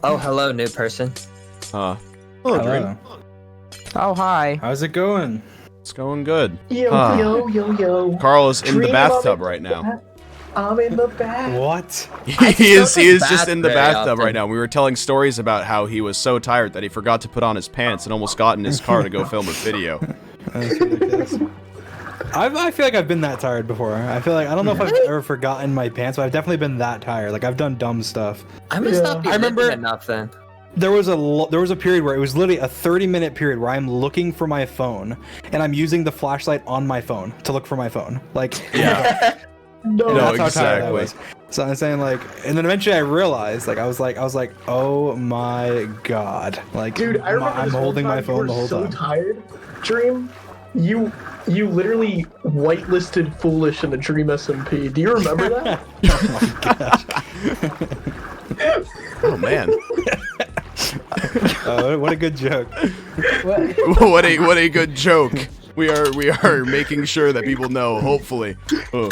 Oh, hello, new person. Hello, Hello. Oh, hi. How's it going? It's going good. Yo. Karl is in the Dream bathtub of it. right now. I'm in the bath. What? He is just in the very bathtub often. right now. We were telling stories about how he was so tired that he forgot to put on his pants and almost got in his car to go film a video. That's ridiculous. I feel like I've been that tired before. I feel like I don't know if I've ever forgotten my pants, but I've definitely been that tired. Like I've done dumb stuff. I must not be I remember- living enough then. There was a period where it was literally a 30-minute period where I'm looking for my phone and I'm using the flashlight on my phone to look for my phone. Like Yeah. No, that's how tired I exactly. was. So I'm saying like, and then eventually I realized, like I was like, oh my god, like dude, I remember I'm this holding one my time you phone were the whole so time. tired, Dream. You literally whitelisted Foolish in the Dream SMP. Do you remember that? Oh man. Oh, what a good joke. what a good joke. We are making sure that people know, hopefully. Oh.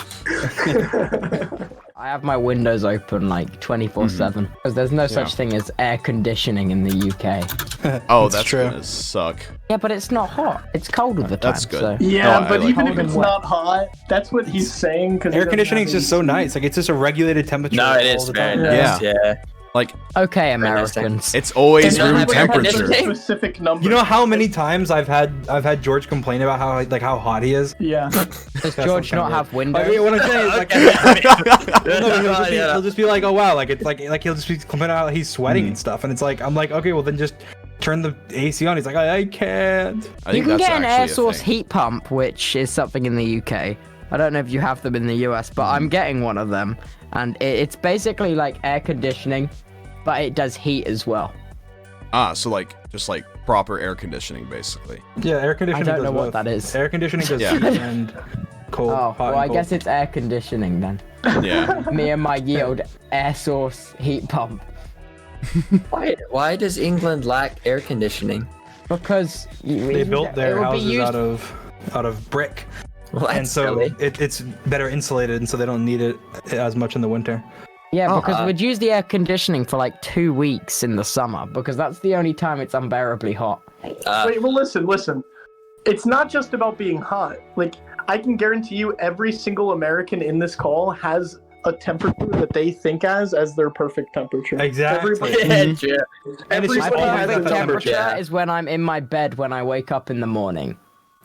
I have my windows open like 24/7 because there's no such thing as air conditioning in the UK. Oh, that's true. gonna suck. Yeah, but it's not hot. It's cold all the time. That's good. So. Yeah, No, I but like even it. if it's not hot, that's what he's saying. Cause Air conditioning is just so nice. Like it's just a regulated temperature. No, it all is the very time. nice. Yeah. Yeah. Like, Okay, nice Americans. it's always And room not like temperature. conditioning. Specific number. You know how many times I've had George complain about how hot he is? Yeah. Does George not have windows? Like, what I'm saying is like, Yeah. he'll just be like, oh wow, like it's like he'll just be complaining about how he's sweating and stuff, and it's like I'm like, okay, well then just turn the AC on. He's like, I can't. I You think can that's get an actually air a source thing. heat pump, which is something in the UK. I don't know if you have them in the US, but I'm getting one of them, and it's basically like air conditioning, but it does heat as well. So like just like proper air conditioning, basically. Yeah, air conditioning. I don't does know what both. that is. Air conditioning does Yeah. heat and cold. Oh, hot well, and I cold. guess it's air conditioning then. Yeah. Me and my yield air source heat pump. Why does England lack air conditioning? Because They built their it would be houses used- out of brick, Well, that's and so silly. it's better insulated, and so they don't need it as much in the winter. Yeah, Oh, because we'd use the air conditioning for like 2 weeks in the summer, because that's the only time it's unbearably hot. Wait, well, listen. It's not just about being hot. Like, I can guarantee you every single American in this call has a temperature that they think as their perfect temperature. Exactly. Everybody, Yeah, And it's just everybody My always has that perfect a temperature Yeah. is when I'm in my bed when I wake up in the morning.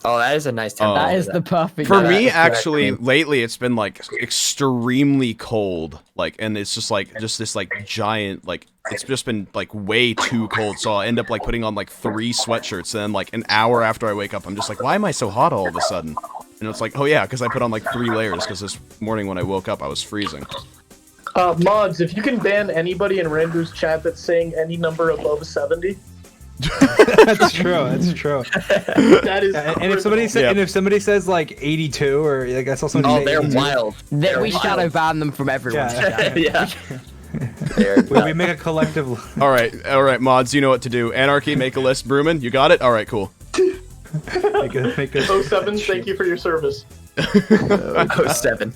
Oh, that is a nice temperature. That is the perfect. For Yeah, me, that's actually, correct. lately it's been like extremely cold, like, and it's just this like giant, like, it's just been like way too cold. So I'll end up like putting on like 3 sweatshirts, and then like an hour after I wake up, I'm just like, why am I so hot all of a sudden? And it's like, oh yeah, because I put on like 3 layers. Because this morning when I woke up, I was freezing. Mods, if you can ban anybody in Ranboo's chat that's saying any number above 70, That's true. That's true. that is. And if somebody says, Yeah. and if somebody says like 82 or like I saw somebody Oh, say they're 82, wild. That we wild. shadow ban them from everyone's Yeah. chat. Yeah. They're we make a collective. All right, mods, you know what to do. Anarchy, make a list. Brewman, you got it. All right, cool. make a 07, thank you for your service. 07.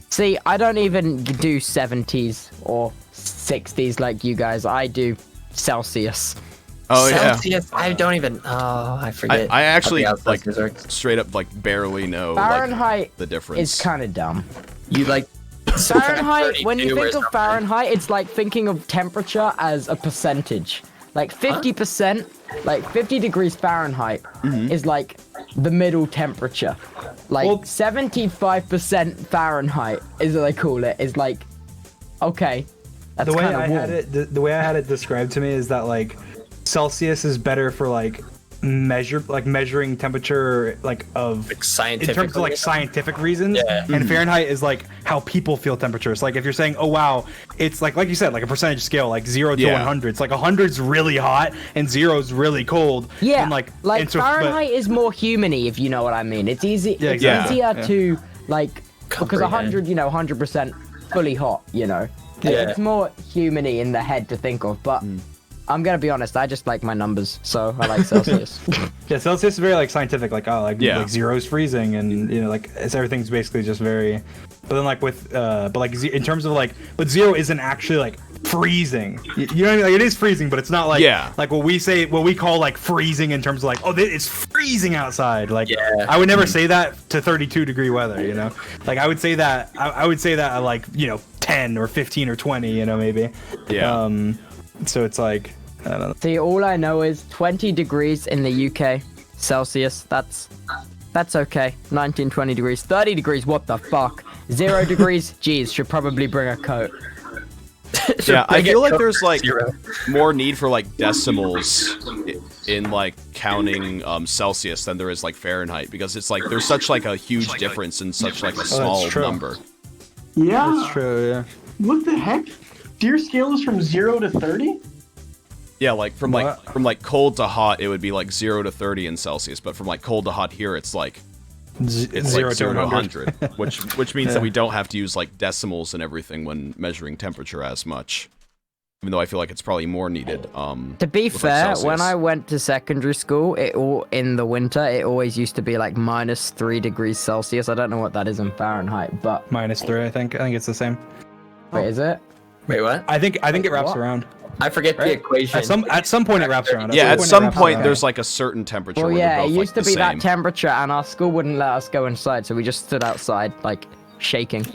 See, I don't even do 70s or 60s like you guys. I do Celsius. Oh yeah. Celsius, I don't even. Oh, I forget. I actually how the like Celsius works. straight up like barely know Fahrenheit like, the difference. is kind of dumb. You like Fahrenheit, when you 32 or think of something. Fahrenheit, it's like thinking of temperature as a percentage. Like 50%, like 50 degrees Fahrenheit is like the middle temperature. Like Well- 75% Fahrenheit is what they call it, is like, okay, that's the way kind of I warm. had it, the way I had it described to me is that like Celsius is better for like measuring temperature like of Like in scientific. terms of like scientific reasons. Yeah. And Fahrenheit is like how people feel temperatures. Like if you're saying, oh wow, it's like you said, like a percentage scale, like 0 to Yeah. 100. It's like 100's really hot and 0's really cold. Yeah, and like and so- but- Fahrenheit is more humany, if you know what I mean. It's easy. Yeah, it's exactly. easier Yeah. to like because Comprehend. 100, 100% fully hot. Like, Yeah. it's more humany in the head to think of. But I'm gonna be honest, I just like my numbers, so I like Celsius. Yeah, Celsius is very like scientific, like like Yeah. 0's freezing, and like everything's basically just very. But then like with in terms of like, but 0 isn't actually like freezing. You know what I mean? Like, it is freezing, but it's not like like what we call like freezing in terms of like, oh, it's freezing outside. Like I would never say that to 32-degree weather, you know? Like I would say that I would say that at like, you know, 10 or 15 or 20, you know, maybe. Yeah. So it's like, I don't know. See, all I know is 20 degrees in the UK Celsius. That's okay. 19, 20 degrees. 30 degrees, what the fuck? 0 degrees, geez, should probably bring a coat. Yeah, I feel like there's like more need for like decimals in like counting Celsius than there is like Fahrenheit, because it's like there's such like a huge difference in such like a small number. Yeah, that's true. Yeah. What the heck? Your scale is from 0 to 30? Yeah, like from cold to hot, it would be like 0 to 30 in Celsius, but from like cold to hot here, it's like 0 to 100, which means that we don't have to use like decimals and everything when measuring temperature as much. Even though I feel like it's probably more needed. To be fair, when I went to secondary school, in the winter, it always used to be like -3 degrees Celsius. I don't know what that is in Fahrenheit, but -3, I think. I think it's the same. Wait, is it? Wait, what? I think it wraps around. I forget the equation. At some point it wraps around. Yeah, at some point there's like a certain temperature. Well, where yeah, they're both, it used like, to be the that same. temperature, and our school wouldn't let us go inside, so we just stood outside, like shaking.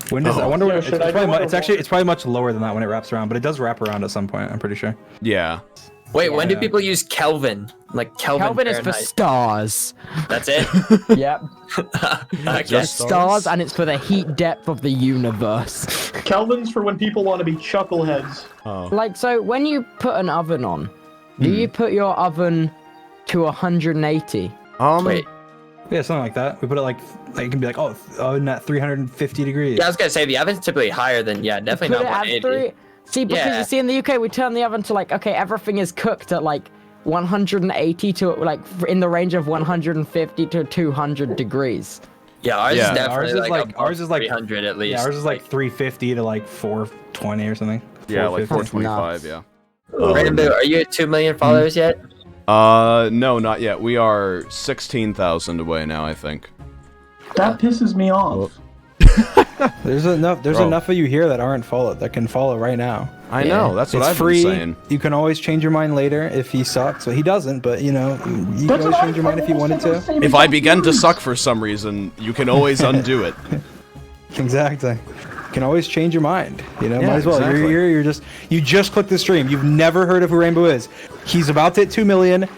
When does I wonder? It's probably much lower than that when it wraps around, but it does wrap around at some point. I'm pretty sure. Yeah. Wait, when do people use Kelvin? Like Kelvin is for stars. That's it? Yep. Okay. Stars, and it's for the heat depth of the universe. Kelvin's for when people want to be chuckleheads. Oh. Like, so when you put an oven on, do you put your oven to 180? Wait. Yeah, something like that. We put it like it can be like, oven at 350 degrees. Yeah, I was gonna say the oven's typically higher than definitely not 180. See, because you see in the UK we turn the oven to like, okay, everything is cooked at like 180 to like in the range of 150 to 200 degrees. Yeah, ours is definitely ours is like 300 at least. Yeah, ours is like 350 to like 420 or something. Yeah, like 450. 425. Yeah. Ranboo, are you at 2 million followers yet? No, not yet. We are 16,000 away now, I think. That pisses me off. There's enough of you here that aren't followed that can follow right now. I know, that's what I've been saying. You can always change your mind later if he sucks. Well, he doesn't, but you know, you can always change your mind if you wanted to. If I begin to suck for some reason, you can always undo it. Exactly. You can always change your mind. You know, Yeah, might as well. exactly. You just clicked the stream. You've never heard of who Ranboo is. He's about to hit 2 million.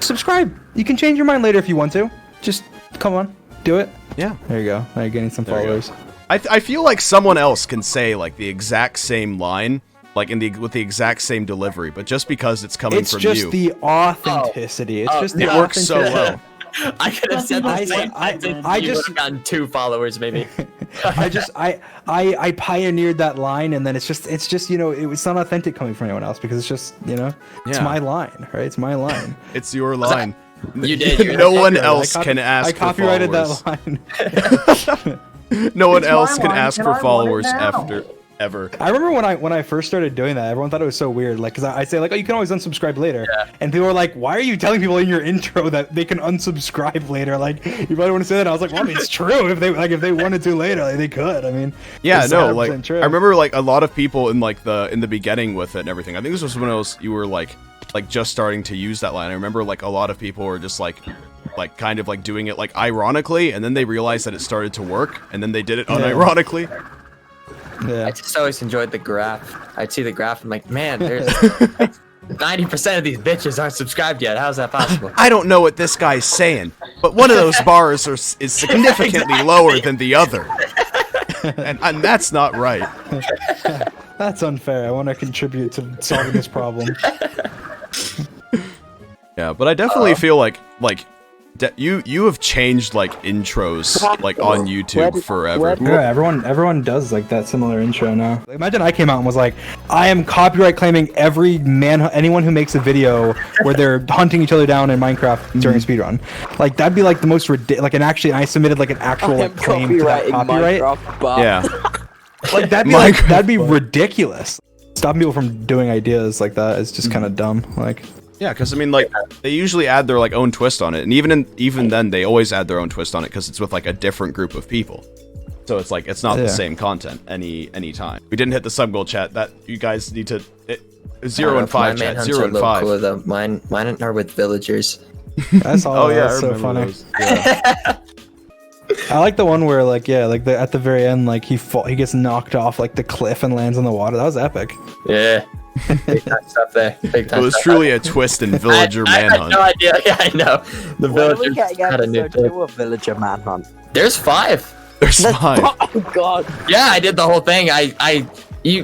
Subscribe. You can change your mind later if you want to. Just come on, do it. Yeah. There you go. Now you're getting some followers. I feel like someone else can say like the exact same line, like with the exact same delivery, but just because it's coming from you. It's just the authenticity. It works so well. I could have said the same. I just gotten 2 followers maybe. I pioneered that line, and then it's just you know, it's not authentic coming from anyone else because it's just, you know, it's my line, right? It's my line. It's your line. You did. No one else can ask for followers. I copyrighted that line. No one else can ask for followers ever. I remember when I first started doing that, everyone thought it was so weird. Like, cause I say like, oh, you can always unsubscribe later, and people were like, why are you telling people in your intro that they can unsubscribe later? Like, you probably want to say that. And I was like, well, I mean, it's true. If they wanted to later, like, they could. I mean, yeah, no, like true. I remember like a lot of people in like in the beginning with it and everything. I think this was when you were like just starting to use that line. I remember like a lot of people were just like kind of like doing it like ironically, and then they realized that it started to work, and then they did it unironically. Yeah. I just always enjoyed the graph. I'd see the graph and like, man, there's 90% of these bitches aren't subscribed yet. How's that possible? I don't know what this guy's saying, but one of those bars is significantly lower than the other, and that's not right. That's unfair. I want to contribute to solving this problem. Yeah, but I definitely feel like you have changed like intros like on YouTube forever. Yeah, everyone does like that similar intro now. Imagine I came out and was like, I am copyright claiming anyone who makes a video where they're hunting each other down in Minecraft during a speedrun. Like that'd be like the most ridiculous. Like I submitted like an actual like, claim to that copyright. Yeah. Like that'd be ridiculous. Stopping people from doing ideas like that is just kind of dumb. Like. Yeah, because I mean, like they usually add their like own twist on it, and even then, they always add their own twist on it because it's with like a different group of people. So it's like it's not the same content any time. We didn't hit the sub goal chat. That you guys need to 0 and 5 chat. 0 and 5. Cool, though. Mine are with villagers. That's all. Oh yeah, that's so funny. those. Yeah. I like the one where like at the very end like he gets knocked off like the cliff and lands in the water. That was epic. Yeah. Big time stuff there. Big time It was stuff. truly a twist in Villager Manhunt. I had no idea. Yeah, I know. The When are we villagers getting had a new episode thing. 2 of Villager Manhunt? There's 5. There's 5. Oh god. Yeah, I did the whole thing.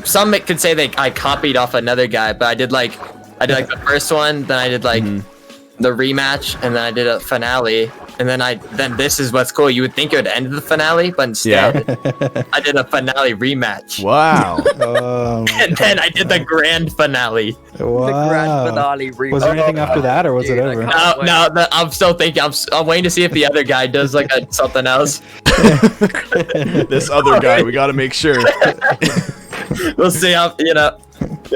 Some could say that I copied off another guy, but I did like the first one, then I did like the rematch, and then I did a finale, and then this is what's cool. You would think it would end the finale, but instead I did a finale rematch. Wow. And then I did the grand finale. Wow. The grand finale rematch. Was there anything after that, or was it over? No, I'm still thinking. I'm waiting to see if the other guy does like something else. This other guy, we got to make sure. We'll see how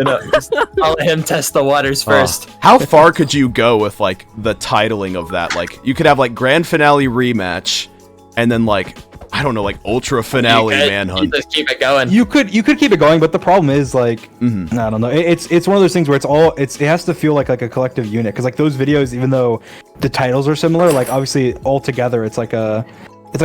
I'll let him test the waters first. How far could you go with like the titling of that? Like you could have like grand finale rematch, and then like I don't know, like ultra finale Manhunt. You just keep it going. You could keep it going, but the problem is like I don't know. It's one of those things where it has to feel like a collective unit, because like those videos, even though the titles are similar, like obviously all together it's like a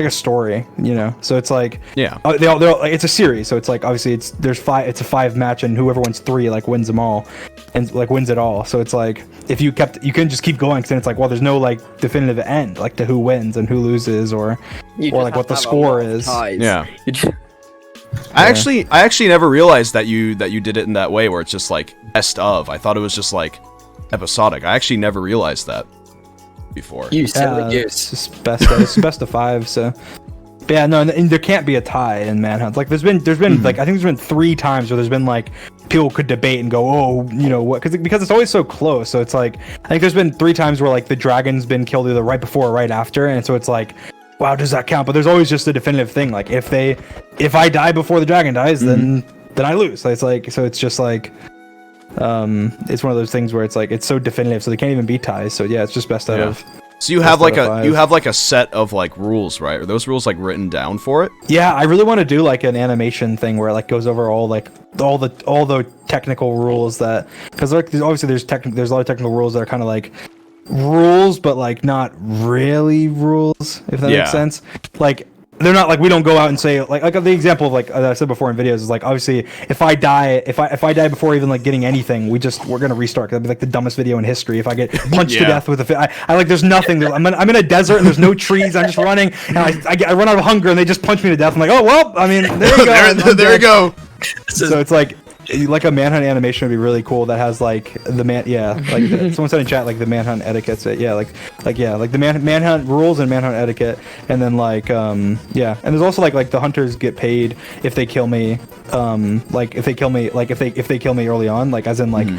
story, you know. So it's like they're all it's a series, so it's like obviously it's a 5 match, and whoever wins 3 like wins them all and like wins it all. So it's like if you can just keep going, because then it's like, well, there's no like definitive end like to who wins and who loses or like what the score is. Yeah. I actually never realized that you did it in that way, where it's just like best of. I thought it was just like episodic. I actually never realized that before. You silly goose. It's just best of 5. So but yeah, no, and there can't be a tie in Manhunt. Like there's been like I think there's been 3 times where there's been like people could debate and go, oh, you know what, because it's always so close. So it's like I think there's been 3 times where like the dragon's been killed either right before or right after, and so it's like, wow, does that count? But there's always just a definitive thing. Like if I die before the dragon dies, then I lose. So it's like, so it's just like it's one of those things where it's like it's so definitive, so they can't even be ties. So yeah, it's just best out of. So you have like a set of like rules, right? Are those rules like written down for it? Yeah, I really want to do like an animation thing where it like goes over all the technical rules, that because like obviously there's a lot of technical rules that are kind of like rules, but like not really rules, if that makes sense. Like they're not like, we don't go out and say like the example of like I said before in videos is like, obviously if I die before even like getting anything, we're gonna restart. That'd be like the dumbest video in history if I get punched to death with I like there's nothing. I'm in a desert and there's no trees. I'm just running and I run out of hunger and they just punch me to death. I'm like, oh well, I mean, there you go. there you go. So it's like a Manhunt animation would be really cool that has like someone said in chat like the Manhunt etiquette. So like the Manhunt rules and Manhunt etiquette, and then like and there's also like the hunters get paid if they kill me, if they kill me early on, like as in like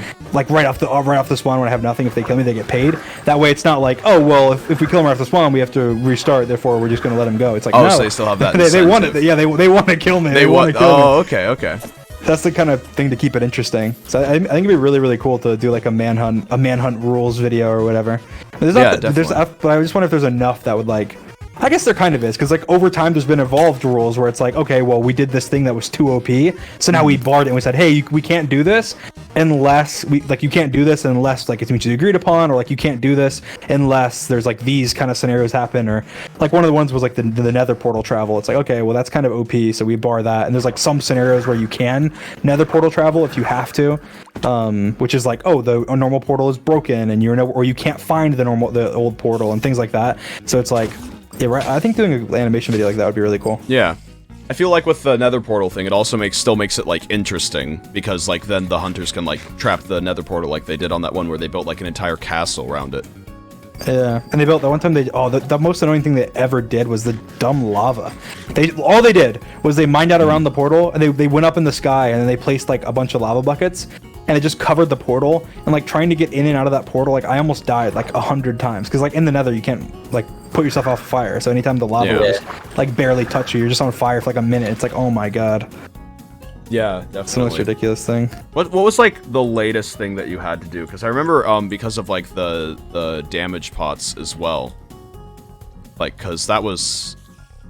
right off the spawn when I have nothing. If they kill me, they get paid. That way it's not like, oh well, if we kill them right off the spawn, we have to restart, therefore we're just gonna let them go. It's like, no, so they still have that they want it. Yeah, they want to kill me. They want to kill me. Okay. That's the kind of thing to keep it interesting. So I think it'd be really, really cool to do like a manhunt rules video or whatever. But I just wonder if there's enough that would like, I guess there kind of is, because like over time there's been evolved rules where it's like, okay, well we did this thing that was too OP, so now we barred it and we said, hey, we can't do this unless you can't do this unless like it's mutually agreed upon, or like you can't do this unless there's like these kind of scenarios happen, or like one of the ones was like the nether portal travel. It's like, okay, well that's kind of OP, so we bar that. And there's like some scenarios where you can nether portal travel if you have to, which is like, oh, a normal portal is broken and or you can't find the old portal and things like that. So it's like, yeah, right. I think doing an animation video like that would be really cool. Yeah. I feel like with the nether portal thing, it also still makes it like interesting, because like then the hunters can like trap the nether portal like they did on that one where they built like an entire castle around it. Yeah, and they built that one time. The most annoying thing they ever did was the dumb lava. All they did was they mined out around the portal, and they went up in the sky, and then they placed like a bunch of lava buckets, and it just covered the portal. And like trying to get in and out of that portal, like I almost died like 100 times, because like in the nether you can't like put yourself off fire. So anytime the lava will just like barely touch you're just on fire for like a minute. It's like, oh my god. Yeah, definitely. It's the most ridiculous thing. What was like the latest thing that you had to do? Because I remember because of like the damage pots as well. Like, because that was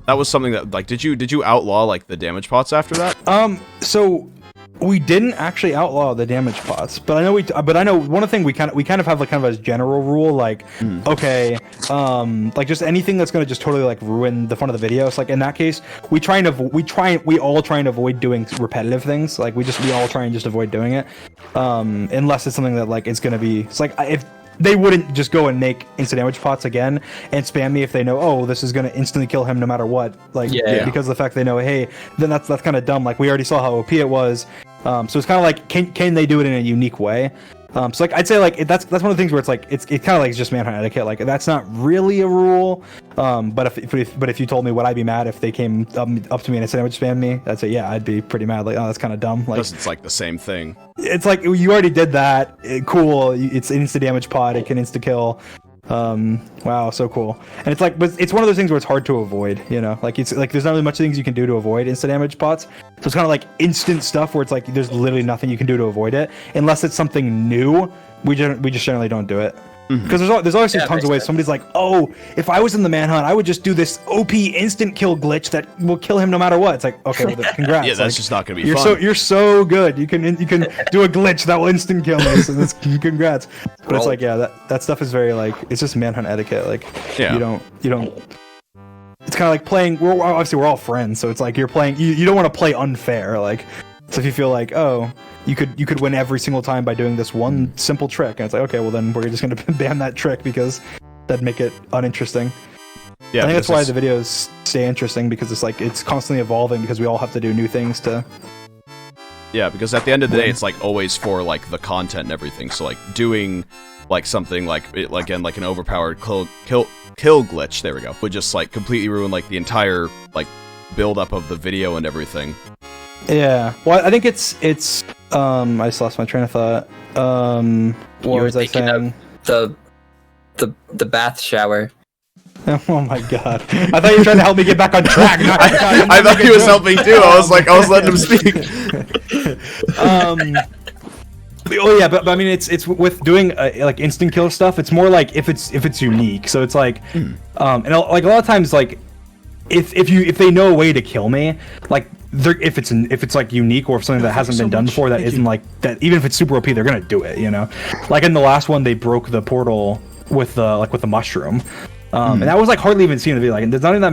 that was something that like did you outlaw like the damage pots after that? So we didn't actually outlaw the damage pots, but I know one of the things we kind of have like kind of a general rule, like okay, like just anything that's gonna just totally like ruin the fun of the video. So like in that case, we all try and avoid doing repetitive things. Like we all try and just avoid doing it, unless it's something that like it's gonna be. It's like if they wouldn't just go and make instant damage pots again and spam me if they know, oh, this is gonna instantly kill him no matter what. Like because of the fact they know, hey, then that's kind of dumb. Like we already saw how OP it was. So it's kind of like, can they do it in a unique way? So like I'd say like that's one of the things where it's like it's kind of like just Manhunt etiquette. Like that's not really a rule. But if you told me, would I be mad if they came up to me and said they would spam me? I'd say yeah, I'd be pretty mad. Like, oh, that's kind of dumb. Like it's like the same thing. It's like you already did that. Cool. It's an insta damage pod. It can insta kill. Wow, so cool. And it's like, but it's one of those things where it's hard to avoid, you know, like it's like there's not really much things you can do to avoid instant damage pots. So it's kind of like instant stuff where it's like there's literally nothing you can do to avoid it unless it's something new. We just generally don't do it. Because there's always tons of ways. Somebody's like, oh, if I was in the Manhunt, I would just do this OP instant kill glitch that will kill him no matter what. It's like, okay, well, congrats. Yeah, that's like, just not gonna be fun. You're so good. You can do a glitch that will instant kill me. So that's congrats. But it's like, yeah, that stuff is very like, it's just Manhunt etiquette. Like, you don't. It's kind of like playing. Obviously we're all friends, so it's like you're playing. You don't want to play unfair. Like, so if you feel like, oh, you could win every single time by doing this one simple trick, and it's like, okay, well then we're just gonna ban that trick because that'd make it uninteresting. Yeah, I think that's why the videos stay interesting, because it's like it's constantly evolving because we all have to do new things to. Yeah, because at the end of the day, it's like always for like the content and everything. So like doing like something like again like an overpowered kill glitch. There we go. Would just like completely ruin like the entire like build up of the video and everything. Yeah. Well, I think it's I just lost my train of thought. What was I saying? The bath shower. Oh my god! I thought you were trying to help me get back on track. I thought he was helping too. I was letting him speak. Oh yeah, but I mean, it's with doing like instant kill stuff. It's more like if it's unique. So it's like, and like a lot of times, like if they know a way to kill me, like if it's like unique or if something that hasn't been done before, that isn't like that. Even if it's super OP, they're gonna do it. You know, like in the last one, they broke the portal with the mushroom. And that was like hardly even seen in the video. Like, there's not even that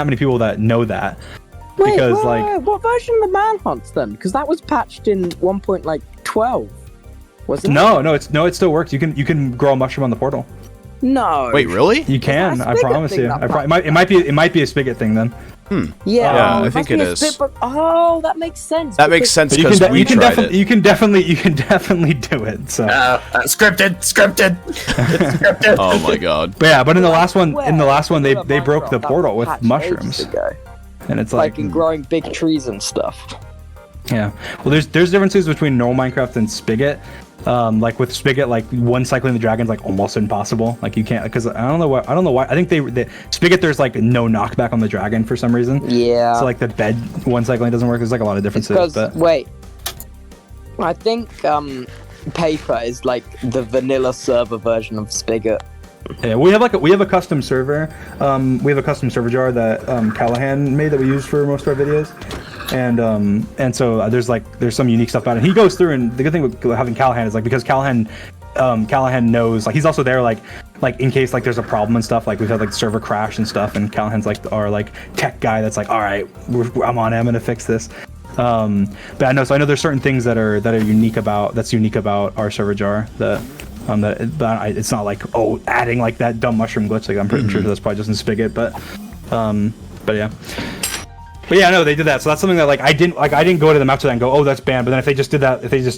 many people that know that. Wait, because what version of the Manhunt then? Because that was patched in 1.12, wasn't it? No, it still works. You can grow a mushroom on the portal. No. Wait, really? You can. I promise you. It might be a spigot thing then. Yeah, I think it is. Oh, that makes sense. That makes sense because you can definitely do it. So scripted. Scripted. Oh my god. But in the last one, they broke the portal with mushrooms. And it's like in growing big trees and stuff. Yeah. Well, there's differences between normal Minecraft and Spigot. Like with Spigot, like one cycling the dragon's like almost impossible. Like you can't, because I don't know why. I think they Spigot, there's like no knockback on the dragon for some reason. Yeah. So like the bed one cycling doesn't work. There's like a lot of differences. But wait, I think Paper is like the vanilla server version of Spigot. Yeah, we have a custom server. We have a custom server jar that Callahan made that we use for most of our videos. And so there's some unique stuff about it. And he goes through, and the good thing with having Callahan is like, because Callahan knows, like, he's also there like in case like there's a problem and stuff. Like we've had like server crash and stuff, and Callahan's like our like tech guy that's like, all right, I'm on it, I'm gonna fix this. But I know there's certain things that are unique about our server jar that. It's not like adding like that dumb mushroom glitch. Like I'm pretty sure that's probably just in Spigot, but yeah. But yeah, no, they did that. So that's something that like I didn't go to them after that and go, oh, that's banned. But then if they just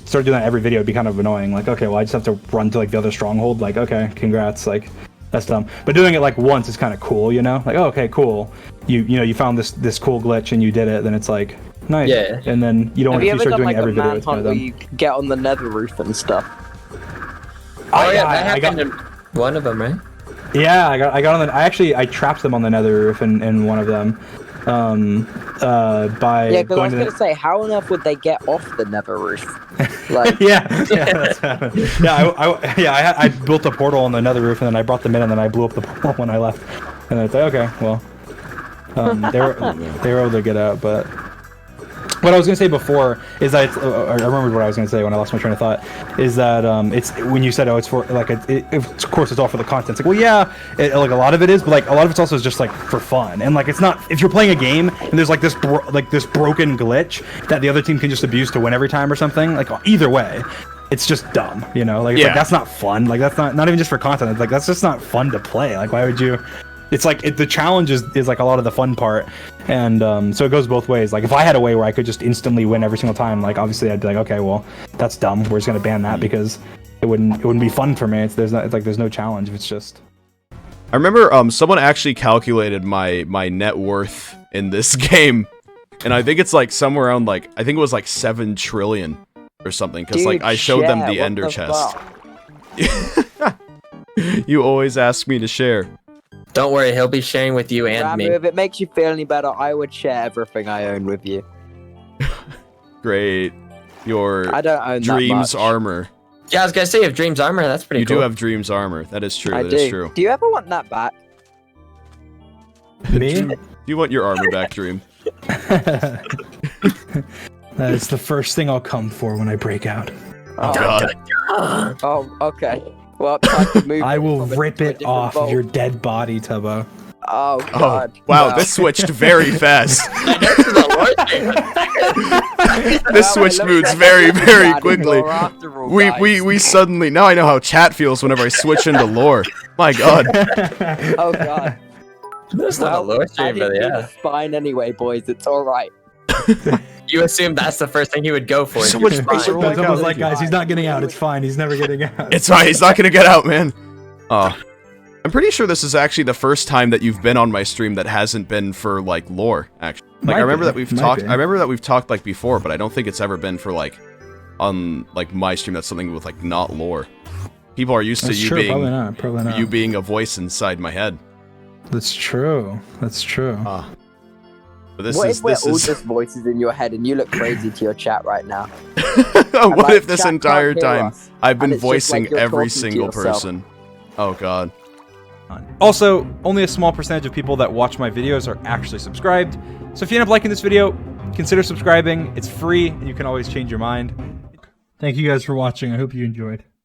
started doing that every video, it'd be kind of annoying. Like, okay, well, I just have to run to like the other stronghold. Like, okay, congrats. Like, that's dumb. But doing it like once is kind of cool, you know? Like, oh, okay, cool. You found this cool glitch and you did it. Then it's like nice. Yeah. And then you don't want to start doing every video. It's kind of dumb. You get on the nether roof and stuff. Oh yeah, that happened in one of them, right? Yeah, I got on I trapped them on the nether roof in one of them. By because I was gonna say, how on earth would they get off the nether roof? Like... that's happened. I built a portal on the nether roof, and then I brought them in, and then I blew up the portal when I left. And then it's like, okay, well, They were able to get out, but what I was gonna say before is that I remembered what I was gonna say when I lost my train of thought. Is that it's when you said, oh, it's for like of course it's all for the content. It's like, well, yeah, like a lot of it is, but like a lot of it's also just like for fun. And like it's not, if you're playing a game and there's like this broken glitch that the other team can just abuse to win every time or something. Like either way, it's just dumb, you know. Like, it's like that's not fun. Like that's not even just for content. It's like that's just not fun to play. Like why would you? It's like the challenge is like a lot of the fun part, and so it goes both ways. Like if I had a way where I could just instantly win every single time, like obviously I'd be like, okay, well that's dumb. We're just gonna ban that because it wouldn't be fun for me. There's no challenge if it's just. I remember someone actually calculated my net worth in this game, and I think it's like somewhere around like I think it was like 7 trillion or something because like I showed them the ender chest. You always ask me to share. Don't worry, he'll be sharing with you and me. If it makes you feel any better, I would share everything I own with you. Great. Your I don't own Dreams that much. armor. Yeah, I was gonna say you have Dreams armor. That's pretty cool. You do have Dreams armor. That is true. That is true. Do you ever want that back? Me? Do you want your armor back, Dream? That is the first thing I'll come for when I break out. Oh, God. Oh, okay. Well, time to move I will from rip to a it different off vault. your dead body, Tubbo. Oh God! Wow, this switched very fast. This is a Lord game. This switched moods very, very quickly. We suddenly now I know how chat feels whenever I switch into lore. My God. Oh God! That's not a Lord I stream, but didn't do yeah. the spine anyway, boys. It's all right. You assume that's the first thing he would go for. So You're much fine. space. It's almost like, guys, he's not getting out. It's fine. He's never getting out. It's fine. He's not gonna get out, man. I'm pretty sure this is actually the first time that you've been on my stream that hasn't been for like lore. Actually, like I remember that we've talked. I remember that we've talked like before, but I don't think it's ever been for like on like my stream. That's something with like not lore. People are used to you being probably not. you being a voice inside my head. That's true. That's true. But this What is if we're this all is. just voices in your head and you look crazy to your chat right now? What like, if this chat entire can't hear time us, I've and been it's just voicing like you're every talking to single yourself? person? Oh God. Also, only a small percentage of people that watch my videos are actually subscribed. So if you end up liking this video, consider subscribing. It's free, and you can always change your mind. Thank you guys for watching. I hope you enjoyed.